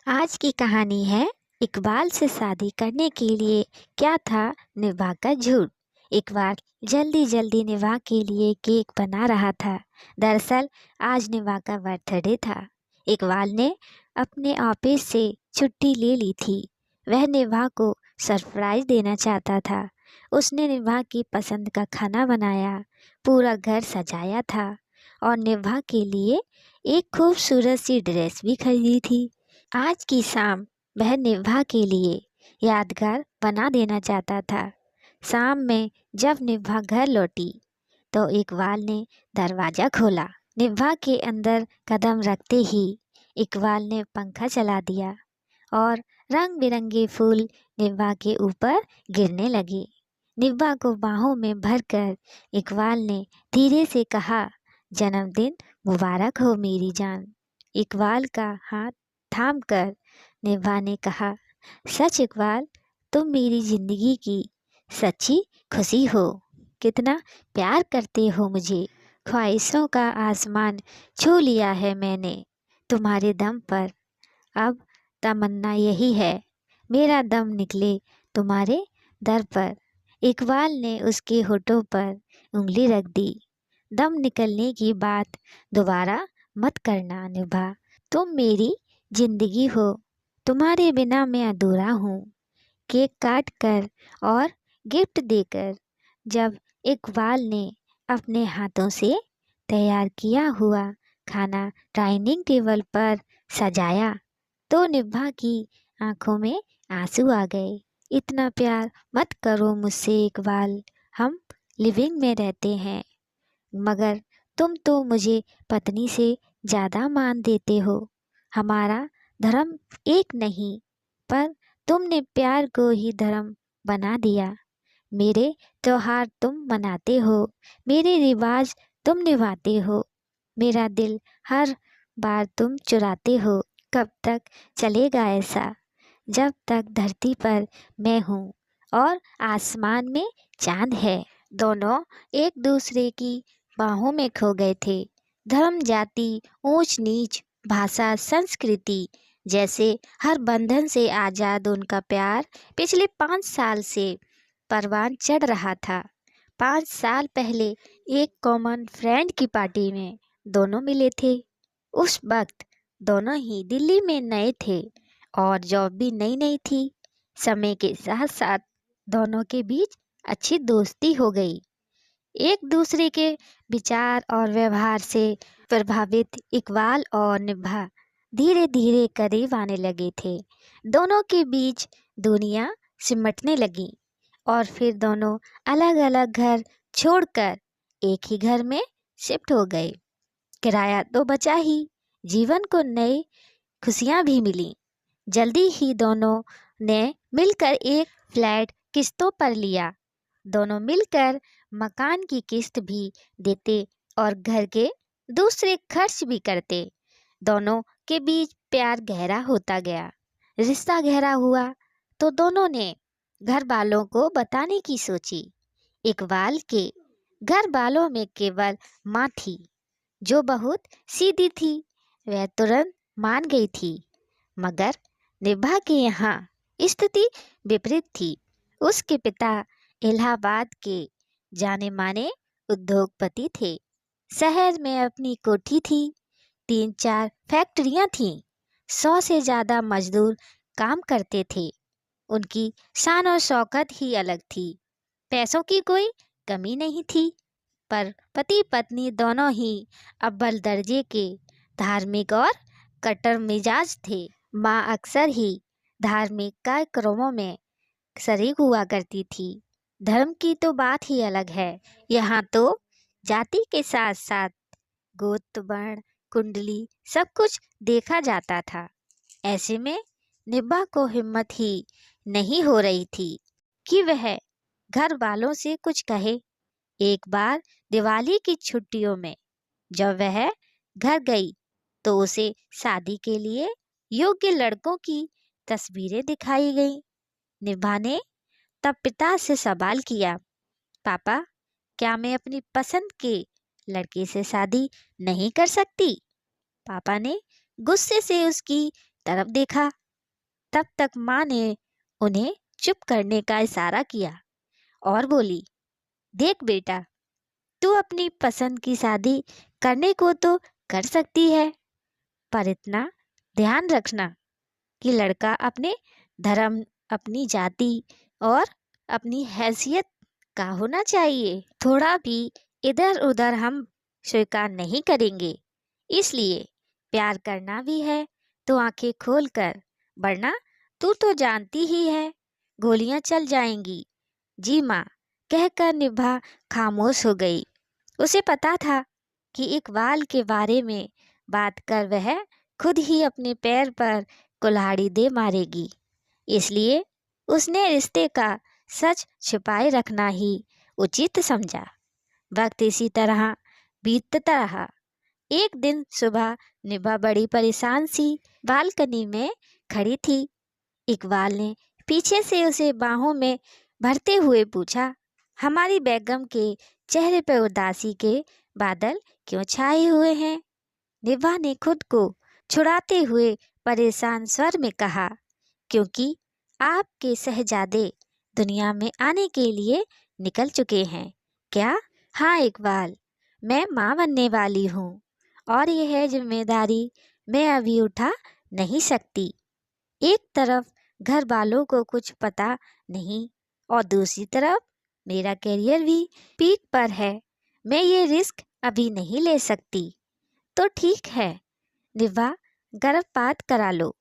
आज की कहानी है इकबाल से शादी करने के लिए क्या था निभा का झूठ। इकबाल जल्दी जल्दी निभा के लिए केक बना रहा था। दरअसल आज निभा का बर्थडे था। इकबाल ने अपने ऑफिस से छुट्टी ले ली थी। वह निभा को सरप्राइज देना चाहता था। उसने निभा की पसंद का खाना बनाया, पूरा घर सजाया था और निभा के लिए एक खूबसूरत सी ड्रेस भी खरीदी थी। आज की शाम वह निभा के लिए यादगार बना देना चाहता था। शाम में जब निभा घर लौटी तो इकबाल ने दरवाज़ा खोला। निभा के अंदर कदम रखते ही इकबाल ने पंखा चला दिया और रंग बिरंगे फूल निभा के ऊपर गिरने लगे। निभा को बाहों में भरकर इकबाल ने धीरे से कहा, जन्मदिन मुबारक हो मेरी जान। इकबाल का हाथ थाम कर निभा ने कहा, सच इकबाल, तुम मेरी जिंदगी की सच्ची खुशी हो। कितना प्यार करते हो मुझे। ख्वाहिशों का आसमान छू लिया है मैंने तुम्हारे दम पर। अब तमन्ना यही है, मेरा दम निकले तुम्हारे दर पर। इकबाल ने उसके होठों पर उंगली रख दी। दम निकलने की बात दोबारा मत करना निभा, तुम मेरी जिंदगी हो, तुम्हारे बिना मैं अधूरा हूँ। केक काट कर और गिफ्ट देकर जब इकबाल ने अपने हाथों से तैयार किया हुआ खाना डाइनिंग टेबल पर सजाया तो निभा की आंखों में आंसू आ गए। इतना प्यार मत करो मुझसे इकबाल, हम लिविंग में रहते हैं, मगर तुम तो मुझे पत्नी से ज़्यादा मान देते हो। हमारा धर्म एक नहीं, पर तुमने प्यार को ही धर्म बना दिया। मेरे त्योहार तुम मनाते हो, मेरे रिवाज तुम निभाते हो, मेरा दिल हर बार तुम चुराते हो। कब तक चलेगा ऐसा, जब तक धरती पर मैं हूँ और आसमान में चांद है। दोनों एक दूसरे की बाहों में खो गए थे। धर्म, जाति, ऊंच नीच, भाषा, संस्कृति जैसे हर बंधन से आज़ाद उनका प्यार पिछले 5 साल से परवान चढ़ रहा था। 5 साल पहले एक कॉमन फ्रेंड की पार्टी में दोनों मिले थे। उस वक्त दोनों ही दिल्ली में नए थे और जॉब भी नई नई थी। समय के साथ साथ दोनों के बीच अच्छी दोस्ती हो गई। एक दूसरे के विचार और व्यवहार से प्रभावित इकबाल और निभा धीरे धीरे करीब आने लगे थे। दोनों के बीच दुनिया सिमटने लगी और फिर दोनों अलग अलग घर छोड़कर एक ही घर में शिफ्ट हो गए। किराया तो बचा ही, जीवन को नई खुशियां भी मिली। जल्दी ही दोनों ने मिलकर एक फ्लैट किस्तों पर लिया। दोनों मिलकर मकान की किस्त भी देते और घर के दूसरे खर्च भी करते। दोनों के बीच प्यार गहरा होता गया। रिश्ता गहरा हुआ तो दोनों ने घर वालों को बताने की सोची। इकबाल के घर वालों में केवल माँ थी, जो बहुत सीधी थी। वह तुरंत मान गई थी, मगर निभा के यहाँ स्थिति विपरीत थी। उसके पिता इलाहाबाद के जाने माने उद्योगपति थे। शहर में अपनी कोठी थी, 3-4 फैक्ट्रियां थीं, 100 से ज़्यादा मजदूर काम करते थे। उनकी शान और शौकत ही अलग थी। पैसों की कोई कमी नहीं थी, पर पति पत्नी दोनों ही अव्वल दर्जे के धार्मिक और कट्टर मिजाज थे। माँ अक्सर ही धार्मिक कार्यक्रमों में शरीक हुआ करती थी। धर्म की तो बात ही अलग है। यहाँ तो जाति के साथ साथ गोत्र, वर्ण, कुंडली सब कुछ देखा जाता था। ऐसे में निभा को हिम्मत ही नहीं हो रही थी कि वह घर वालों से कुछ कहे। एक बार दिवाली की छुट्टियों में जब वह घर गई तो उसे शादी के लिए योग्य लड़कों की तस्वीरें दिखाई गईं। निभा ने तब पिता से सवाल किया, पापा, क्या मैं अपनी पसंद के लड़के से शादी नहीं कर सकती? पापा ने गुस्से से उसकी तरफ देखा। तब तक माँ ने उन्हें चुप करने का इशारा किया और बोली, देख बेटा, तू अपनी पसंद की शादी करने को तो कर सकती है, पर इतना ध्यान रखना कि लड़का अपने धर्म, अपनी जाति और अपनी हैसियत का होना चाहिए। थोड़ा भी इधर उधर हम स्वीकार नहीं करेंगे। इसलिए प्यार करना भी है तो आंखें खोल कर, वरना तू तो जानती ही है गोलियां चल जाएंगी। जी माँ, कहकर निभा खामोश हो गई। उसे पता था कि इकबाल के बारे में बात कर वह खुद ही अपने पैर पर कुल्हाड़ी दे मारेगी। इसलिए उसने रिश्ते का सच छिपाए रखना ही उचित समझा। वक्त इसी तरह बीतता रहा। एक दिन सुबह निभा बड़ी परेशान सी बालकनी में खड़ी थी। इकबाल ने पीछे से उसे बाहों में भरते हुए पूछा, हमारी बेगम के चेहरे पर उदासी के बादल क्यों छाए हुए हैं? निभा ने खुद को छुड़ाते हुए परेशान स्वर में कहा, क्योंकि आपके शहजादे दुनिया में आने के लिए निकल चुके हैं। क्या? हाँ इकबाल, मैं माँ बनने वाली हूँ और यह जिम्मेदारी मैं अभी उठा नहीं सकती। एक तरफ घर वालों को कुछ पता नहीं और दूसरी तरफ मेरा करियर भी पीक पर है। मैं ये रिस्क अभी नहीं ले सकती। तो ठीक है निभा, गर्भपात करा लो,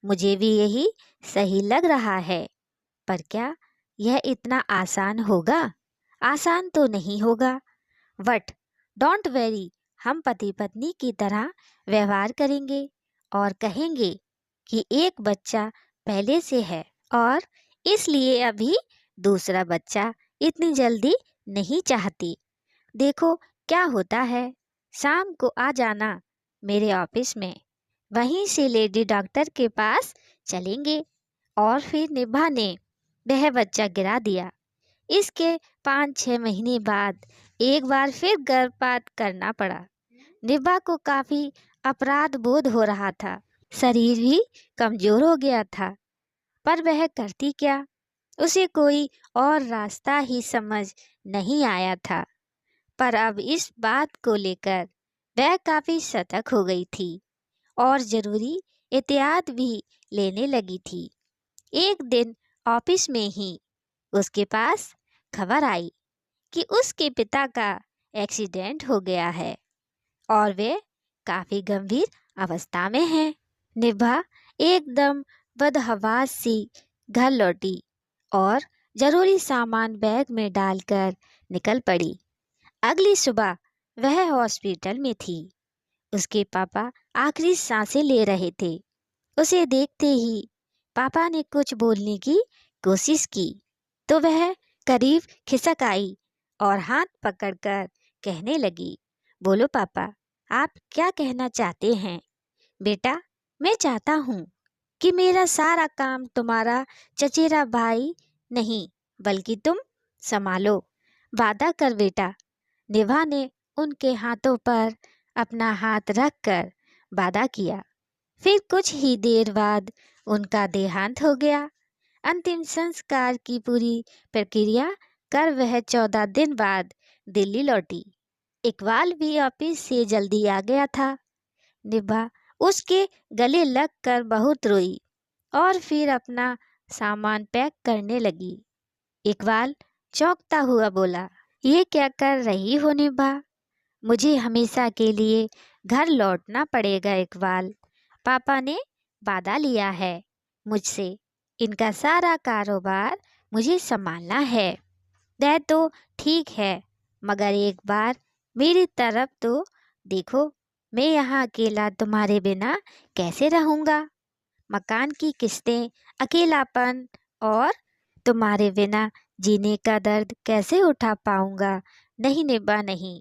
मुझे भी यही सही लग रहा है। पर क्या यह इतना आसान होगा? आसान तो नहीं होगा, बट डोंट वेरी, हम पति पत्नी की तरह व्यवहार करेंगे और कहेंगे कि एक बच्चा पहले से है और इसलिए अभी दूसरा बच्चा इतनी जल्दी नहीं चाहती। देखो क्या होता है, शाम को आ जाना मेरे ऑफिस में, वहीं से लेडी डॉक्टर के पास चलेंगे। और फिर निभा ने वह बच्चा गिरा दिया। इसके 5-6 महीने बाद एक बार फिर गर्भपात करना पड़ा। निभा को काफी अपराध बोध हो रहा था, शरीर भी कमजोर हो गया था, पर वह करती क्या? उसे कोई और रास्ता ही समझ नहीं आया था। पर अब इस बात को लेकर वह काफी सतर्क हो गई थी और जरूरी एहतियात भी लेने लगी थी। एक दिन ऑफिस में ही उसके पास खबर आई कि उसके पिता का एक्सीडेंट हो गया है और वे काफी गंभीर अवस्था में हैं। निभा एकदम बदहवास सी घर लौटी और जरूरी सामान बैग में डालकर निकल पड़ी। अगली सुबह वह हॉस्पिटल में थी। उसके पापा आखिरी सांसें ले रहे थे। उसे देखते ही पापा ने कुछ बोलने की कोशिश की तो वह करीब खिसक आई और हाथ पकड़कर कहने लगी, बोलो पापा, आप क्या कहना चाहते हैं? बेटा, मैं चाहता हूँ कि मेरा सारा काम तुम्हारा चचेरा भाई नहीं बल्कि तुम संभालो। वादा कर बेटा। निभा ने उनके हाथों पर अपना हाथ रखकर वादा किया। फिर कुछ ही देर बाद उनका देहांत हो गया। अंतिम संस्कार की पूरी प्रक्रिया कर वह 14 दिन बाद दिल्ली लौटी। इकबाल भी ऑफिस से जल्दी आ गया था। निभा उसके गले लग कर बहुत रोई और फिर अपना सामान पैक करने लगी। इकबाल चौंकता हुआ बोला, ये क्या कर रही हो निभा? मुझे हमेशा के लिए घर लौटना पड़ेगा इकबाल। पापा ने वादा लिया है मुझसे, इनका सारा कारोबार मुझे संभालना है। वह तो ठीक है, मगर एक बार मेरी तरफ तो देखो, मैं यहाँ अकेला तुम्हारे बिना कैसे रहूँगा? मकान की किस्तें, अकेलापन और तुम्हारे बिना जीने का दर्द कैसे उठा पाऊँगा? नहीं निभा नहीं,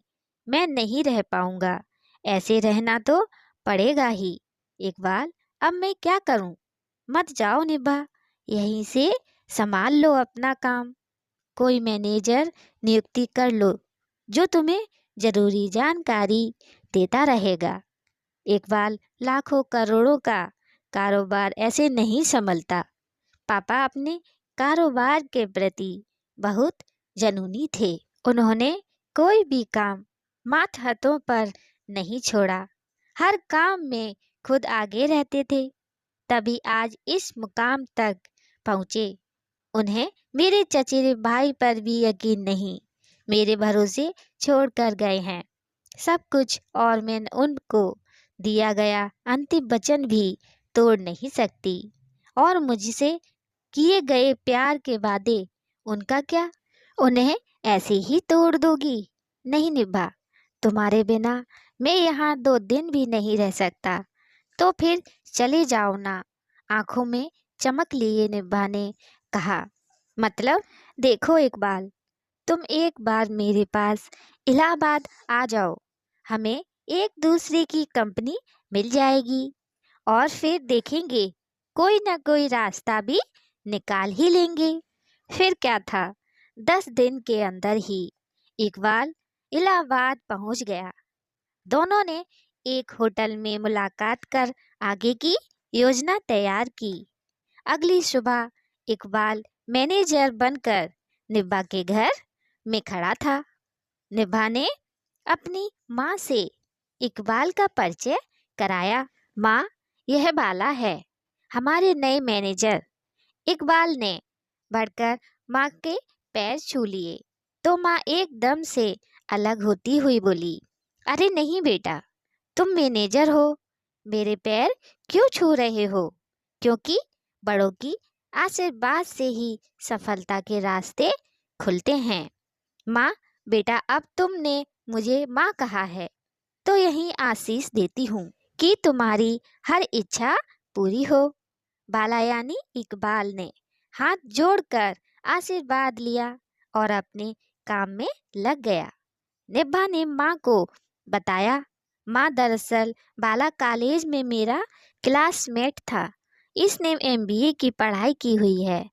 मैं नहीं रह पाऊँगा। ऐसे रहना तो पड़ेगा ही। इकबाल, अब मैं क्या करूँ? मत जाओ निभा, यहीं से संभाल लो अपना काम। कोई मैनेजर नियुक्ति कर लो जो तुम्हें जरूरी जानकारी देता रहेगा। इकबाल लाखों करोड़ों का कारोबार ऐसे नहीं संभलता। पापा अपने कारोबार के प्रति बहुत जुनूनी थे। उन्होंने कोई भी काम माथ हाथों पर नहीं छोड़ा, हर काम में खुद आगे रहते थे, तभी आज इस मुकाम तक पहुँचे। उन्हें मेरे चचेरे भाई पर भी यकीन नहीं, मेरे भरोसे छोड़ कर गए हैं सब कुछ, और मैं उनको दिया गया अंतिम वचन भी तोड़ नहीं सकती। और मुझसे किए गए प्यार के वादे, उनका क्या? उन्हें ऐसे ही तोड़ दोगी? नहीं निभा, तुम्हारे बिना मैं यहाँ 2 दिन भी नहीं रह सकता। तो फिर चले जाओ ना, आंखों में चमक लिए निभा ने कहा। मतलब? देखो इकबाल, तुम एक बार मेरे पास इलाहाबाद आ जाओ, हमें एक दूसरे की कंपनी मिल जाएगी, और फिर देखेंगे कोई ना कोई रास्ता भी निकाल ही लेंगे। फिर क्या था, 10 दिन के अंदर ही इकबाल इलाहाबाद पहुंच गया। दोनों ने एक होटल में मुलाकात कर आगे की योजना तैयार की। अगली सुबह इकबाल मैनेजर बनकर निभा के घर में खड़ा था। निभा ने अपनी माँ से इकबाल का परिचय कराया। माँ, यह बाला है, हमारे नए मैनेजर। इकबाल ने बढ़कर माँ के पैर छू लिए तो माँ एकदम से अलग होती हुई बोली, अरे नहीं बेटा, तुम मैनेजर हो, मेरे पैर क्यों छू रहे हो? क्योंकि बड़ों की आशीर्वाद से ही सफलता के रास्ते खुलते हैं। माँ, बेटा अब तुमने मुझे माँ कहा है तो यही आशीष देती हूँ कि तुम्हारी हर इच्छा पूरी हो। बाला यानी इकबाल ने हाथ जोड़कर आशीर्वाद लिया और अपने काम में लग गया। निभा ने माँ को बताया, माँ दरअसल बाला कॉलेज में मेरा क्लासमेट था, इसने एमबीए की पढ़ाई की हुई है।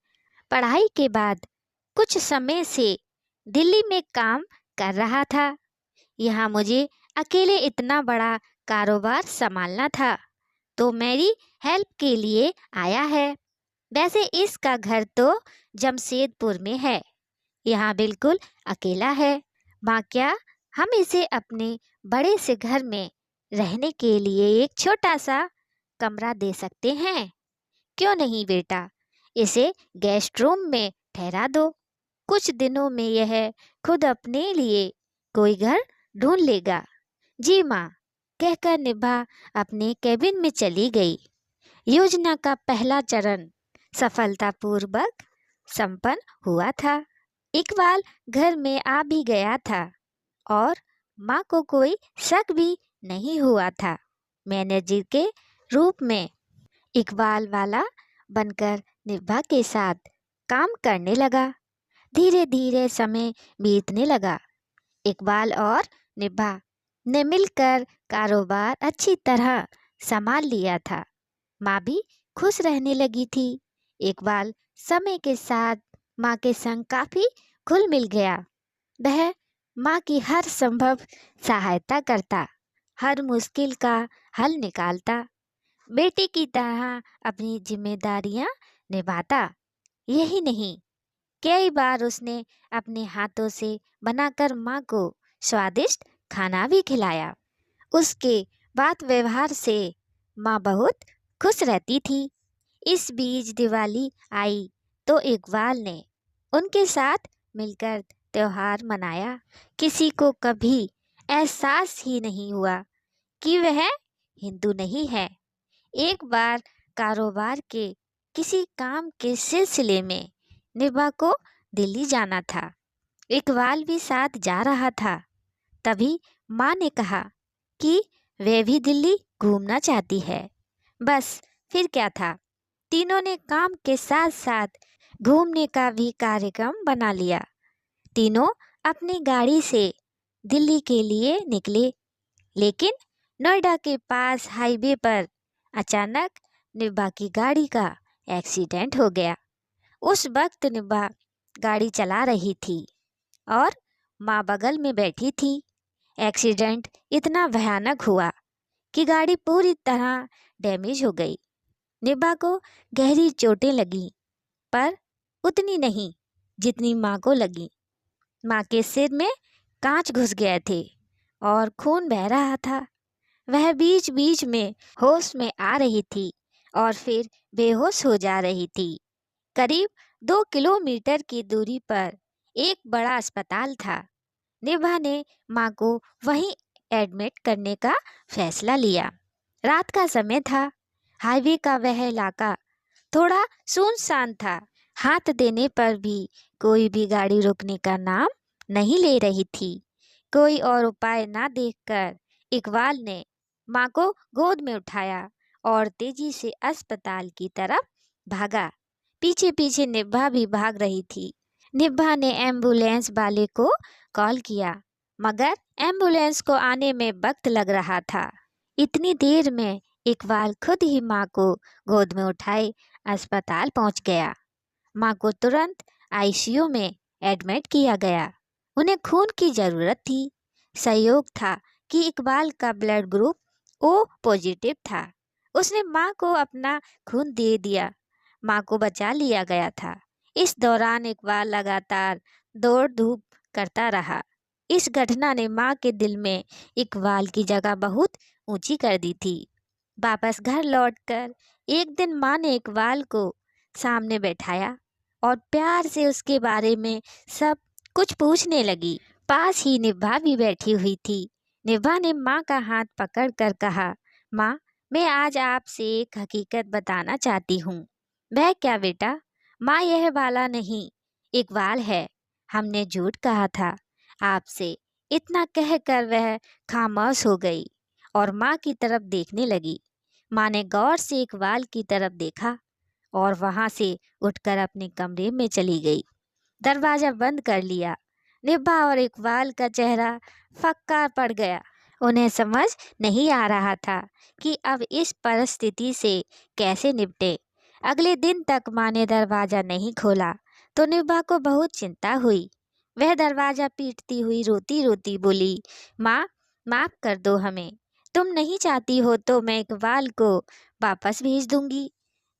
पढ़ाई के बाद कुछ समय से दिल्ली में काम कर रहा था। यहाँ मुझे अकेले इतना बड़ा कारोबार संभालना था, तो मेरी हेल्प के लिए आया है। वैसे इसका घर तो जमशेदपुर में है, यहाँ बिल्कुल अकेला है। माँ, क्या हम इसे अपने बड़े से घर में रहने के लिए एक छोटा सा कमरा दे सकते हैं? क्यों नहीं बेटा, इसे गेस्ट रूम में ठहरा दो, कुछ दिनों में यह खुद अपने लिए कोई घर ढूंढ लेगा। जी माँ, कहकर निभा अपने कैबिन में चली गई। योजना का पहला चरण सफलतापूर्वक संपन्न हुआ था। इकबाल घर में आ भी गया था और माँ को कोई शक भी नहीं हुआ था। मैनेजर के रूप में इकबाल वाला बनकर निभा के साथ काम करने लगा। धीरे धीरे समय बीतने लगा। इकबाल और निभा ने मिलकर कारोबार अच्छी तरह संभाल लिया था। माँ भी खुश रहने लगी थी। इकबाल समय के साथ माँ के संग काफी घुल मिल गया। वह माँ की हर संभव सहायता करता, हर मुश्किल का हल निकालता, बेटी की तरह अपनी जिम्मेदारियां निभाता। यही नहीं, कई बार उसने अपने हाथों से बनाकर माँ को स्वादिष्ट खाना भी खिलाया। उसके बात व्यवहार से माँ बहुत खुश रहती थी। इस बीच दिवाली आई तो इकबाल ने उनके साथ मिलकर त्योहार मनाया। किसी को कभी एहसास ही नहीं हुआ कि वह हिंदू नहीं है। एक बार कारोबार के किसी काम के सिलसिले में निभा को दिल्ली जाना था। इकबाल भी साथ जा रहा था। तभी माँ ने कहा कि वह भी दिल्ली घूमना चाहती है। बस फिर क्या था, तीनों ने काम के साथ साथ घूमने का भी कार्यक्रम बना लिया। तीनों अपनी गाड़ी से दिल्ली के लिए निकले, लेकिन नोएडा के पास हाईवे पर अचानक निभा की गाड़ी का एक्सीडेंट हो गया। उस वक्त निभा गाड़ी चला रही थी और माँ बगल में बैठी थी। एक्सीडेंट इतना भयानक हुआ कि गाड़ी पूरी तरह डैमेज हो गई। निभा को गहरी चोटें लगी, पर उतनी नहीं जितनी माँ को लगी। माँ के सिर में कांच घुस गए थे और खून बह रहा था। वह बीच बीच में होश में आ रही थी और फिर बेहोश हो जा रही थी। करीब 2 किलोमीटर की दूरी पर एक बड़ा अस्पताल था। निभा ने माँ को वहीं एडमिट करने का फैसला लिया। रात का समय था। हाईवे का वह इलाका थोड़ा सुनसान था। हाथ देने पर भी कोई भी गाड़ी रुकने का नाम नहीं ले रही थी। कोई और उपाय ना देखकर इकबाल ने माँ को गोद में उठाया और तेजी से अस्पताल की तरफ भागा। पीछे पीछे निभा भी भाग रही थी। निभा ने एम्बुलेंस वाले को कॉल किया, मगर एम्बुलेंस को आने में वक्त लग रहा था। इतनी देर में इकबाल खुद ही माँ को गोद में उठाए अस्पताल पहुंच गया। माँ को तुरंत आईसीयू में एडमिट किया गया। उन्हें खून की ज़रूरत थी। संयोग था कि इकबाल का ब्लड ग्रुप ओ पॉजिटिव था। उसने माँ को अपना खून दे दिया। माँ को बचा लिया गया था। इस दौरान इकबाल लगातार दौड़ धूप करता रहा। इस घटना ने माँ के दिल में इकबाल की जगह बहुत ऊंची कर दी थी। वापस घर लौटकर एक दिन माँ ने इकबाल को सामने बैठाया और प्यार से उसके बारे में सब कुछ पूछने लगी। पास ही निभा भी बैठी हुई थी। निभा ने माँ का हाथ पकड़कर कहा, माँ, मैं आज आपसे एक हकीकत बताना चाहती हूँ। वह क्या बेटा? माँ, यह वाला नहीं, इकबाल है। हमने झूठ कहा था आपसे। इतना कहकर वह खामोश हो गई और माँ की तरफ देखने लगी। माँ ने गौर से इकबाल की तरफ देखा और वहां से उठकर अपने कमरे में चली गई। दरवाजा बंद कर लिया। निभा और इकबाल का चेहरा फक्का पड़ गया। उन्हें समझ नहीं आ रहा था कि अब इस परिस्थिति से कैसे निपटे। अगले दिन तक माँ ने दरवाजा नहीं खोला तो निभा को बहुत चिंता हुई। वह दरवाजा पीटती हुई रोती रोती बोली, माँ, माफ कर दो हमें। तुम नहीं चाहती हो तो मैं इकबाल को वापस भेज दूंगी।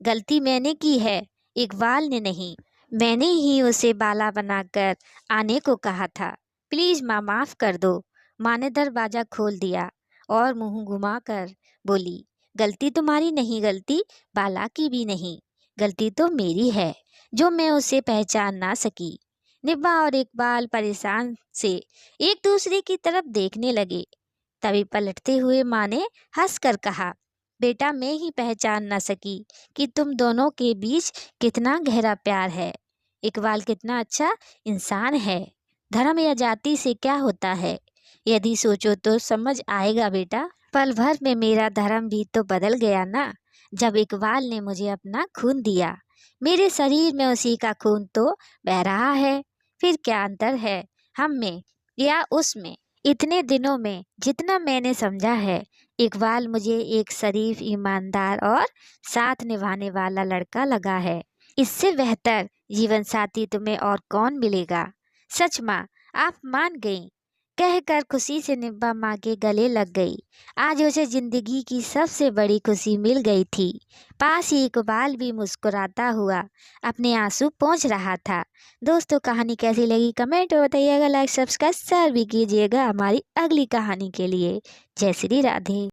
गलती मैंने की है, इकबाल ने नहीं। मैंने ही उसे बाला बनाकर आने को कहा था। प्लीज माँ, माफ कर दो। माँ ने दरवाजा खोल दिया और मुंह घुमाकर बोली, गलती तुम्हारी नहीं, गलती बाला की भी नहीं, गलती तो मेरी है जो मैं उसे पहचान ना सकी। निभा और इकबाल परेशान से एक दूसरे की तरफ देखने लगे। तभी पलटते हुए माँ ने हंसकर कहा, बेटा, मैं ही पहचान ना सकी कि तुम दोनों के बीच कितना गहरा प्यार है। इकबाल कितना अच्छा इंसान है। धर्म या जाति से क्या होता है, यदि सोचो तो समझ आएगा बेटा। पल भर में मेरा धर्म भी तो बदल गया ना, जब इकबाल ने मुझे अपना खून दिया। मेरे शरीर में उसी का खून तो बह रहा है। फिर क्या अंतर है हम में या उसमें? इतने दिनों में जितना मैंने समझा है, इकबाल मुझे एक शरीफ, ईमानदार और साथ निभाने वाला लड़का लगा है। इससे बेहतर जीवन साथी तुम्हें और कौन मिलेगा? सच माँ, आप मान गई, कहकर खुशी से निब्बा माँ के गले लग गई। आज उसे जिंदगी की सबसे बड़ी खुशी मिल गई थी। पास ही इकबाल भी मुस्कुराता हुआ अपने आंसू पोंछ रहा था। दोस्तों, कहानी कैसी लगी कमेंट में बताइएगा। लाइक सब्सक्राइब शेयर भी कीजिएगा हमारी अगली कहानी के लिए। जय श्री राधे।